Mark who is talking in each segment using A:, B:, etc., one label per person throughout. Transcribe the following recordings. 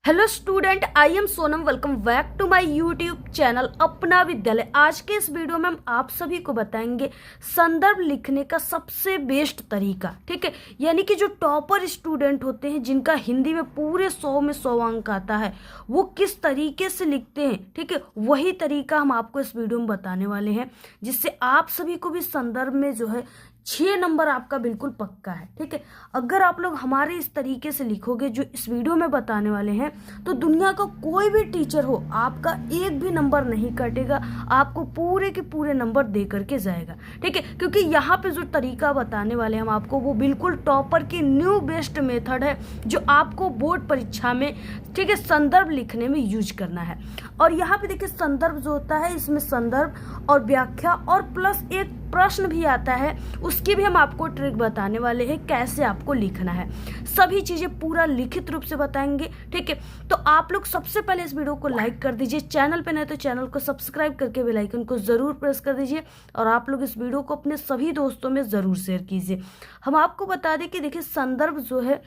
A: Hello student, I am Sonam. Welcome back to my YouTube channel Apna Vidyalaya. आज के इस video में हम आप सभी को बताएंगे संदर्भ लिखने का सबसे बेस्ट तरीका। ठीक है, यानी कि जो टॉपर स्टूडेंट होते हैं जिनका हिंदी में पूरे 100 में 100 अंक आता है, वो किस तरीके से लिखते हैं। ठीक है, वही तरीका हम आपको इस वीडियो में बताने वाले हैं, जिससे आप सभी को भी संदर्भ में जो है 6 नंबर आपका बिल्कुल पक्का है। ठीक है, अगर आप लोग हमारे इस तरीके से लिखोगे जो इस वीडियो में बताने वाले हैं, तो दुनिया का कोई भी टीचर हो आपका एक भी नंबर नहीं कटेगा, आपको पूरे के पूरे नंबर दे करके जाएगा। ठीक है, क्योंकि यहाँ पे जो तरीका बताने वाले हैं हम आपको, वो बिल्कुल टॉपर की न्यू बेस्ट मेथड है जो आपको बोर्ड परीक्षा में, ठीक है, संदर्भ लिखने में यूज करना है। और यहाँ पे देखिए, संदर्भ जो होता है इसमें संदर्भ और व्याख्या और प्लस एक प्रश्न भी आता है, उसकी भी हम आपको ट्रिक बताने वाले हैं कैसे आपको लिखना है। सभी चीजें पूरा लिखित रूप से बताएंगे। ठीक है, तो आप लोग सबसे पहले इस वीडियो को लाइक कर दीजिए, चैनल पे नहीं तो चैनल को सब्सक्राइब करके बेल आइकन को जरूर प्रेस कर दीजिए, और आप लोग इस वीडियो को अपने सभी दोस्तों में जरूर शेयर कीजिए। हम आपको बता दें कि देखिए, संदर्भ जो है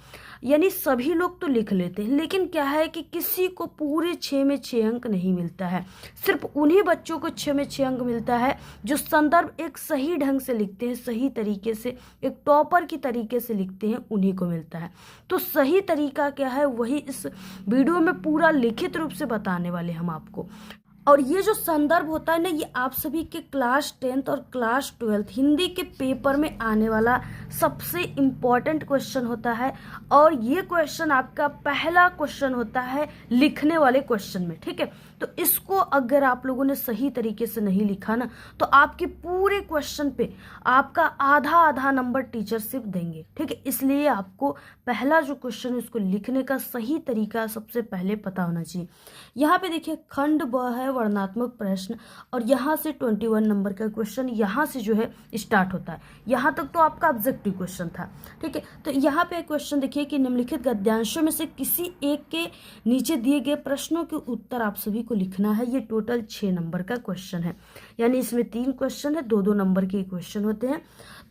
A: यानी सभी लोग तो लिख लेते हैं, लेकिन क्या है कि किसी को पूरे 6 में 6 अंक नहीं मिलता है। सिर्फ उन्हीं बच्चों को 6 में 6 अंक मिलता है जो संदर्भ एक सही ढंग से लिखते हैं, सही तरीके से, एक टॉपर की तरीके से लिखते हैं, उन्हीं को मिलता है। तो सही तरीका क्या है वही इस वीडियो में पूरा लिखित रूप से बताने वाले हम आपको। और ये जो संदर्भ होता है ना, ये आप सभी के क्लास 10th और क्लास 12th हिंदी के पेपर में आने वाला सबसे इम्पॉर्टेंट क्वेश्चन होता है। और ये क्वेश्चन आपका पहला क्वेश्चन होता है लिखने वाले क्वेश्चन में। ठीक है, तो इसको अगर आप लोगों ने सही तरीके से नहीं लिखा ना, तो आपके पूरे क्वेश्चन पे आपका आधा आधा नंबर टीचर सिर्फ देंगे। ठीक है, इसलिए आपको पहला जो क्वेश्चन है उसको लिखने का सही तरीका सबसे पहले पता होना चाहिए। यहाँ पे देखिए, खंड ब है वर्णनात्मक प्रश्न, और यहाँ से 21 नंबर का क्वेश्चन यहाँ से जो है स्टार्ट होता है। यहाँ तक तो आपका ऑब्जेक्टिव क्वेश्चन था। ठीक है, तो यहाँ पे क्वेश्चन देखिए कि निम्नलिखित गद्यांशों में से किसी एक के नीचे दिए गए प्रश्नों के उत्तर आप सभी को लिखना है। ये टोटल 6 नंबर का क्वेश्चन है, यानी इसमें 3 क्वेश्चन है, 2-2 नंबर के क्वेश्चन होते हैं।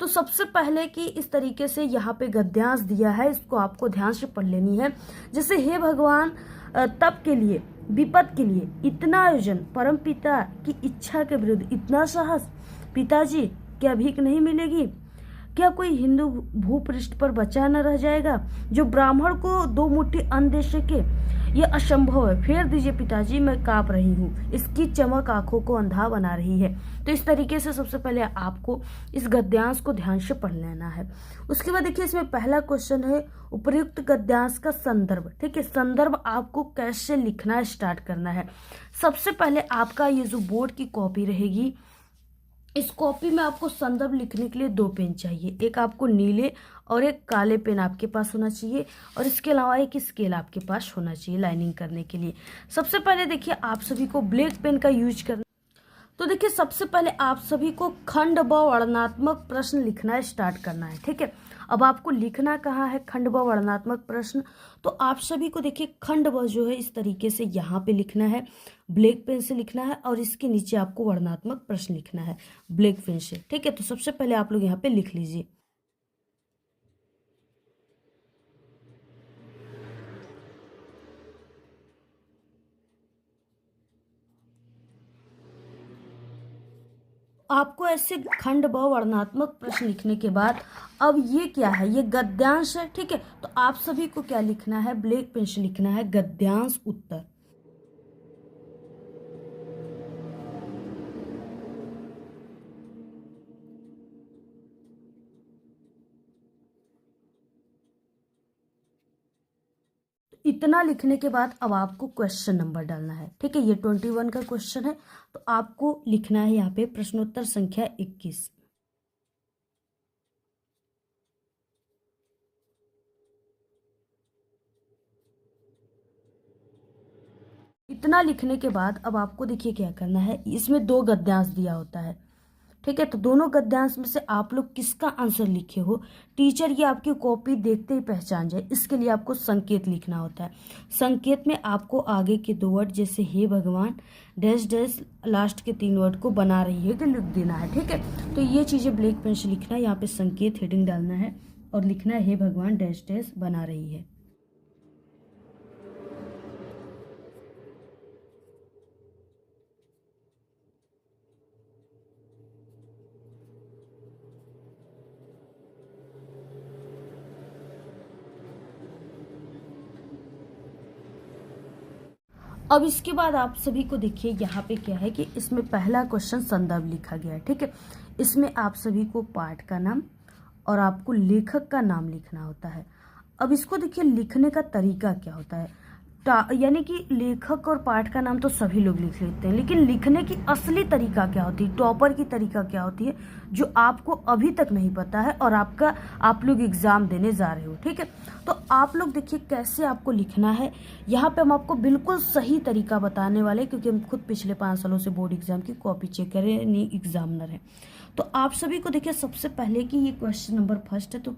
A: तो सबसे पहले कि इस तरीके से यहाँ पे गद्यांश दिया है, इसको आपको ध्यान से पढ़ लेनी है। जैसे, हे भगवान, तप के लिए, विपद के लिए इतना आयोजन, परम पिता की इच्छा के विरुद्ध इतना साहस, पिताजी क्या भीख नहीं मिलेगी, क्या कोई हिंदू भूपृष्ठ पर बचा न रह जाएगा, जो ब्राह्मण को 2 मुट्ठी अन्न दे सके, यह असंभव है, फेर दीजिए पिताजी, मैं कांप रही हूँ, इसकी चमक आंखों को अंधा बना रही है। तो इस तरीके से सबसे पहले आपको इस गद्यांश को ध्यान से पढ़ लेना है। उसके बाद देखिए, इसमें पहला क्वेश्चन है उपयुक्त गद्यांश का संदर्भ। ठीक है, संदर्भ आपको कैसे लिखना स्टार्ट करना है। सबसे पहले आपका ये जो बोर्ड की कॉपी रहेगी, इस कॉपी में आपको संदर्भ लिखने के लिए 2 पेन चाहिए। एक आपको नीले और एक काले पेन आपके पास होना चाहिए, और इसके अलावा एक स्केल आपके पास होना चाहिए लाइनिंग करने के लिए। सबसे पहले देखिए, आप सभी को ब्लैक पेन का यूज करना। तो देखिए, सबसे पहले आप सभी को खंड ब वर्णनात्मक प्रश्न लिखना स्टार्ट करना है। ठीक है, अब आपको लिखना कहाँ है खंड ब वर्णनात्मक प्रश्न, तो आप सभी को देखिए, खंड ब जो है इस तरीके से यहाँ पे लिखना है, ब्लैक पेन से लिखना है, और इसके नीचे आपको वर्णनात्मक प्रश्न लिखना है ब्लैक पेन से। ठीक है, तो सबसे पहले आप लोग यहाँ पे लिख लीजिए। आपको ऐसे खंड ब वर्णनात्मक प्रश्न लिखने के बाद, अब ये क्या है, ये गद्यांश है। ठीक है, तो आप सभी को क्या लिखना है, ब्लैक पेन से लिखना है गद्यांश उत्तर। इतना लिखने के बाद अब आपको क्वेश्चन नंबर डालना है। ठीक है, ये 21 का क्वेश्चन है, तो आपको लिखना है यहाँ पे प्रश्नोत्तर संख्या 21। इतना लिखने के बाद अब आपको देखिए क्या करना है, इसमें 2 गद्यांश दिया होता है। ठीक है, तो दोनों गद्यांश में से आप लोग किसका आंसर लिखे हो, टीचर ये आपकी कॉपी देखते ही पहचान जाए। इसके लिए आपको संकेत लिखना होता है। संकेत में आपको आगे के 2 वर्ड, जैसे हे भगवान डैश डैश, लास्ट के 3 वर्ड को बना रही है कि लिख देना है। ठीक है, तो ये चीजें ब्लैक पेन से लिखना है, यहाँ पे संकेत हेडिंग डालना है और लिखना है हे भगवान डैश डैश बना रही है। अब इसके बाद आप सभी को देखिए यहाँ पे क्या है कि इसमें पहला क्वेश्चन संदर्भ लिखा गया है, ठीक है। इसमें आप सभी को पाठ का नाम और आपको लेखक का नाम लिखना होता है। अब इसको देखिए लिखने का तरीका क्या होता है, यानी कि लेखक और पाठ का नाम तो सभी लोग लिख लेते हैं, लेकिन लिखने की असली तरीका क्या होती है, टॉपर की तरीका क्या होती है, जो आपको अभी तक नहीं पता है और आप लोग एग्जाम देने जा रहे हो, ठीक है। तो आप लोग देखिए कैसे आपको लिखना है। यहाँ पे हम आपको बिल्कुल सही तरीका बताने वाले, क्योंकि हम खुद पिछले 5 सालों से बोर्ड एग्जाम की कॉपी चेक कर रहे हैं, नहीं एग्जामिनर है। तो आप सभी को देखिए सबसे पहले कि ये क्वेश्चन नंबर फर्स्ट है, तो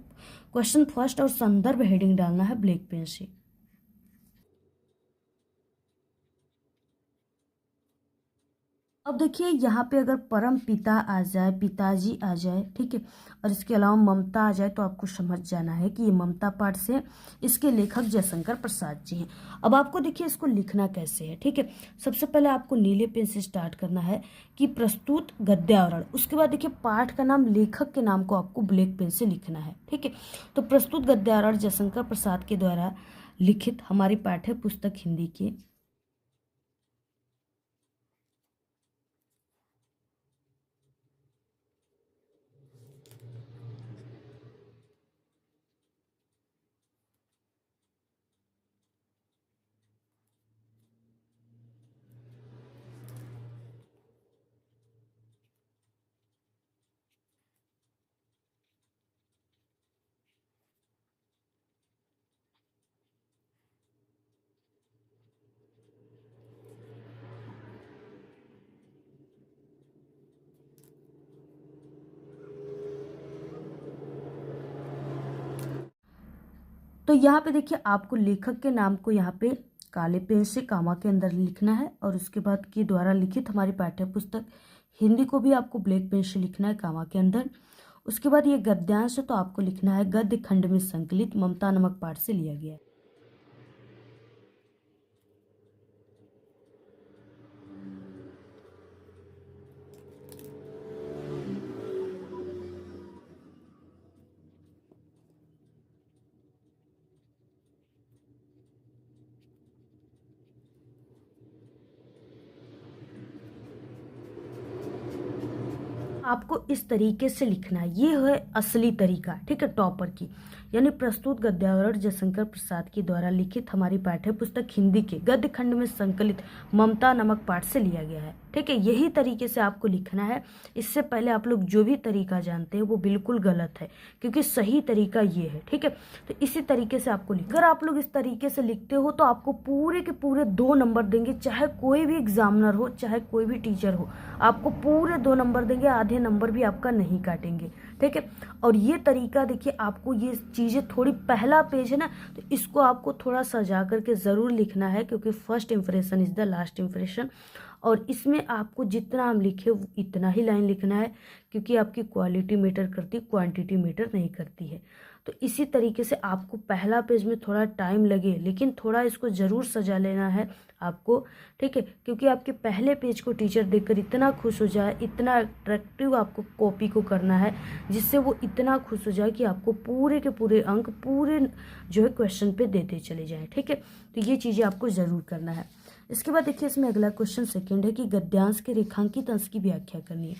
A: क्वेश्चन फर्स्ट और संदर्भ हेडिंग डालना है ब्लैक पेन से। अब देखिए यहाँ पे अगर परम पिता आ जाए, पिताजी आ जाए, ठीक है, और इसके अलावा ममता आ जाए, तो आपको समझ जाना है कि ये ममता पाठ से है। इसके लेखक जयशंकर प्रसाद जी हैं। अब आपको देखिए इसको लिखना कैसे है, ठीक है। सबसे पहले आपको नीले पेन से स्टार्ट करना है कि प्रस्तुत गद्यावरण। उसके बाद देखिए पाठ का नाम, लेखक के नाम को आपको ब्लैक पेन से लिखना है, ठीक है। तो प्रस्तुत गद्यावरण जयशंकर प्रसाद के द्वारा लिखित हमारी पाठ्य पुस्तक हिंदी की। तो यहाँ पे देखिए आपको लेखक के नाम को यहाँ पे काले पेन से कामा के अंदर लिखना है, और उसके बाद के द्वारा लिखित हमारी पाठ्य पुस्तक हिंदी को भी आपको ब्लैक पेन से लिखना है कामा के अंदर। उसके बाद ये गद्यांश है, तो आपको लिखना है गद्य खंड में संकलित ममता नामक पाठ से लिया गया है। आपको इस तरीके से लिखना है, ये है असली तरीका, ठीक है, टॉपर की। यानी प्रस्तुत गद्यावरण जयशंकर प्रसाद के द्वारा लिखित हमारी पाठ्य पुस्तक हिंदी के गद्य खंड में संकलित ममता नामक पाठ से लिया गया है, ठीक है। यही तरीके से आपको लिखना है। इससे पहले आप लोग जो भी तरीका जानते हैं वो बिल्कुल गलत है, क्योंकि सही तरीका ये है, ठीक है। तो इसी तरीके से आपको अगर आप लोग इस तरीके से लिखते हो तो आपको पूरे के पूरे 2 नंबर देंगे, चाहे कोई भी एग्जामिनर हो, चाहे कोई भी टीचर हो, आपको पूरे 2 नंबर देंगे, आधे नंबर भी आपका नहीं काटेंगे, ठीक है। और ये तरीका देखिए, आपको ये चीज़ें थोड़ी, पहला पेज है ना, तो इसको आपको थोड़ा सजा करके ज़रूर लिखना है, क्योंकि first impression is the last impression. और इसमें आपको जितना हम लिखे इतना ही लाइन लिखना है, क्योंकि आपकी क्वालिटी मैटर करती है, क्वांटिटी मैटर नहीं करती है। तो इसी तरीके से आपको पहला पेज में थोड़ा टाइम लगे, लेकिन थोड़ा इसको ज़रूर सजा लेना है आपको, ठीक है, क्योंकि आपके पहले पेज को टीचर देखकर इतना खुश हो जाए, इतना अट्रैक्टिव आपको कॉपी को करना है, जिससे वो इतना खुश हो जाए कि आपको पूरे के पूरे अंक पूरे जो है क्वेश्चन पे देते चले जाएं, ठीक है। तो ये चीज़ें आपको ज़रूर करना है। इसके बाद देखिए इसमें अगला क्वेश्चन सेकंड है कि गद्यांश के रेखांकित अंश की व्याख्या करनी है।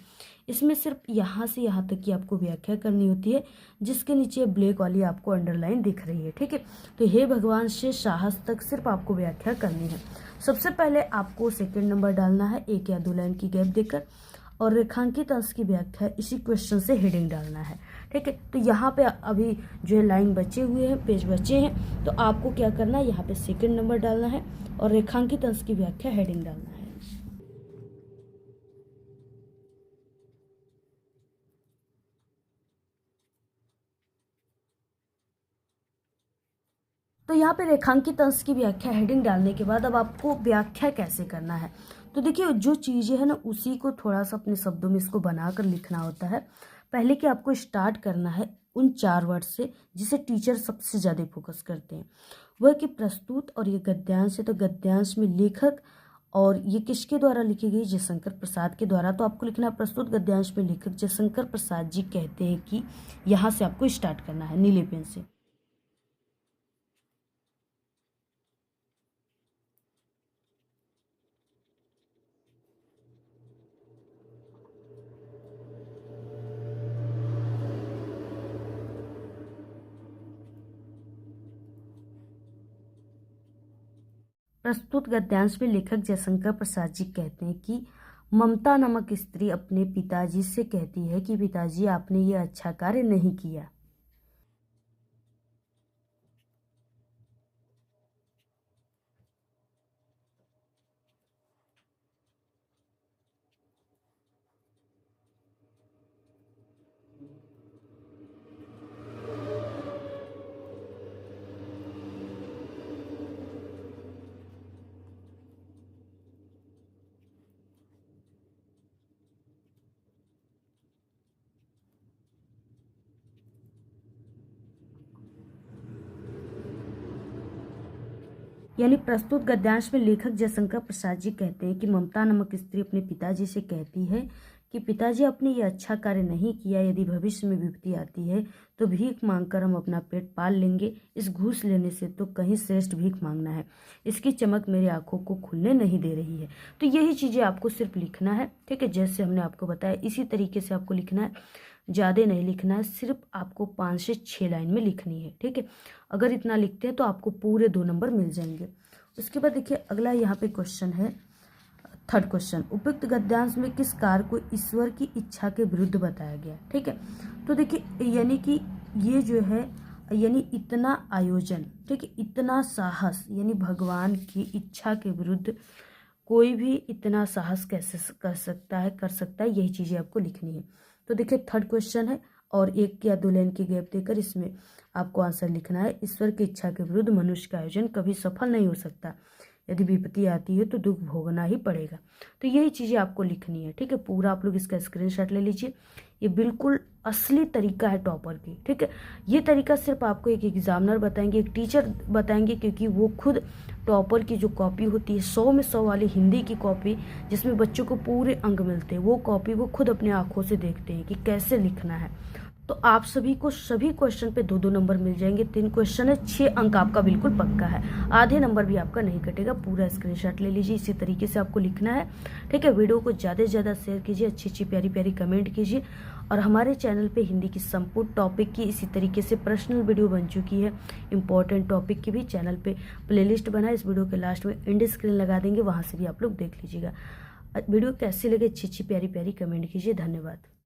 A: इसमें सिर्फ यहाँ से यहाँ तक की आपको व्याख्या करनी होती है, जिसके नीचे ब्लैक वाली आपको अंडरलाइन दिख रही है, ठीक है। तो हे भगवान से साहस तक सिर्फ आपको व्याख्या करनी है। सबसे पहले आपको सेकंड नंबर डालना है 1 या 2 लाइन की गैप देकर, और रेखांकित अंश की व्याख्या इसी क्वेश्चन से हेडिंग डालना है, ठीक है। तो यहाँ पे अभी जो है लाइन बचे हुए हैं, पेज बचे हैं, तो आपको क्या करना है, यहाँ पे सेकंड नंबर डालना है और रेखांकित अंश की व्याख्या हेडिंग डालना है। तो यहाँ पे रेखांकित अंश की व्याख्या हेडिंग डालने के बाद अब आपको व्याख्या कैसे करना है, तो देखिए जो चीज़ें हैं ना, उसी को थोड़ा सा अपने शब्दों में इसको बनाकर लिखना होता है। पहले कि आपको स्टार्ट करना है उन 4 वर्ड से जिसे टीचर सबसे ज़्यादा फोकस करते हैं, वह कि प्रस्तुत, और ये गद्यांश है, तो गद्यांश में लेखक, और ये किसके द्वारा लिखी गई, जयशंकर प्रसाद के द्वारा। तो आपको लिखना है प्रस्तुत गद्यांश में लेखक जयशंकर प्रसाद जी कहते हैं कि, यहाँ से आपको स्टार्ट करना है नीले पेन से। प्रस्तुत गद्यांश में लेखक जयशंकर प्रसाद जी कहते हैं कि ममता नामक स्त्री अपने पिताजी से कहती है कि पिताजी आपने ये अच्छा कार्य नहीं किया। यानी प्रस्तुत गद्यांश में लेखक जयशंकर प्रसाद जी कहते हैं कि ममता नामक स्त्री अपने पिताजी से कहती है कि पिताजी आपने ये अच्छा कार्य नहीं किया। यदि भविष्य में विपत्ति आती है तो भीख मांगकर हम अपना पेट पाल लेंगे। इस घूस लेने से तो कहीं श्रेष्ठ भीख मांगना है। इसकी चमक मेरी आंखों को खुलने नहीं दे रही है। तो यही चीज़ें आपको सिर्फ लिखना है, ठीक है। जैसे हमने आपको बताया इसी तरीके से आपको लिखना है, ज़्यादा नहीं लिखना है, सिर्फ आपको 5 से 6 लाइन में लिखनी है, ठीक है। अगर इतना लिखते हैं तो आपको पूरे 2 नंबर मिल जाएंगे। उसके बाद देखिए अगला यहाँ पे क्वेश्चन है, थर्ड क्वेश्चन, उपयुक्त गद्यांश में किस कार्य को ईश्वर की इच्छा के विरुद्ध बताया गया, ठीक है। तो देखिए यानी कि ये जो है यानी इतना आयोजन, ठीक है, इतना साहस, यानी भगवान की इच्छा के विरुद्ध कोई भी इतना साहस कैसे कर सकता है, यही चीज़ें आपको लिखनी है। तो देखिए थर्ड क्वेश्चन है और 1 या 2 लाइन की गैप देकर इसमें आपको आंसर लिखना है। ईश्वर की इच्छा के विरुद्ध मनुष्य का आयोजन कभी सफल नहीं हो सकता। यदि विपत्ति आती है तो दुख भोगना ही पड़ेगा। तो यही चीज़ें आपको लिखनी है, ठीक है। पूरा आप लोग इसका स्क्रीनशॉट ले लीजिए। ये बिल्कुल असली तरीका है टॉपर की, ठीक है। ये तरीका सिर्फ आपको एक एग्जामिनर बताएंगे, एक टीचर बताएंगे, क्योंकि वो खुद टॉपर की जो कॉपी होती है 100 में 100 वाली हिंदी की कॉपी जिसमें बच्चों को पूरे अंक मिलते हैं, वो कॉपी वो खुद अपने आंखों से देखते हैं कि कैसे लिखना है। तो आप सभी को सभी क्वेश्चन पे 2-2 नंबर मिल जाएंगे। 3 क्वेश्चन है, 6 अंक आपका बिल्कुल पक्का है, आधे नंबर भी आपका नहीं कटेगा। पूरा स्क्रीनशॉट ले लीजिए, इसी तरीके से आपको लिखना है, ठीक है। वीडियो को ज़्यादा से ज़्यादा शेयर कीजिए, अच्छी अच्छी प्यारी प्यारी कमेंट कीजिए। और हमारे चैनल पे हिंदी की संपूर्ण टॉपिक की इसी तरीके से पर्सनल वीडियो बन चुकी है। इंपॉर्टेंट टॉपिक की भी चैनल पे प्लेलिस्ट बना है, इस वीडियो के लास्ट में एंड स्क्रीन लगा देंगे, वहाँ से भी आप लोग देख लीजिएगा। वीडियो कैसी लगे अच्छी अच्छी प्यारी प्यारी कमेंट कीजिए। धन्यवाद।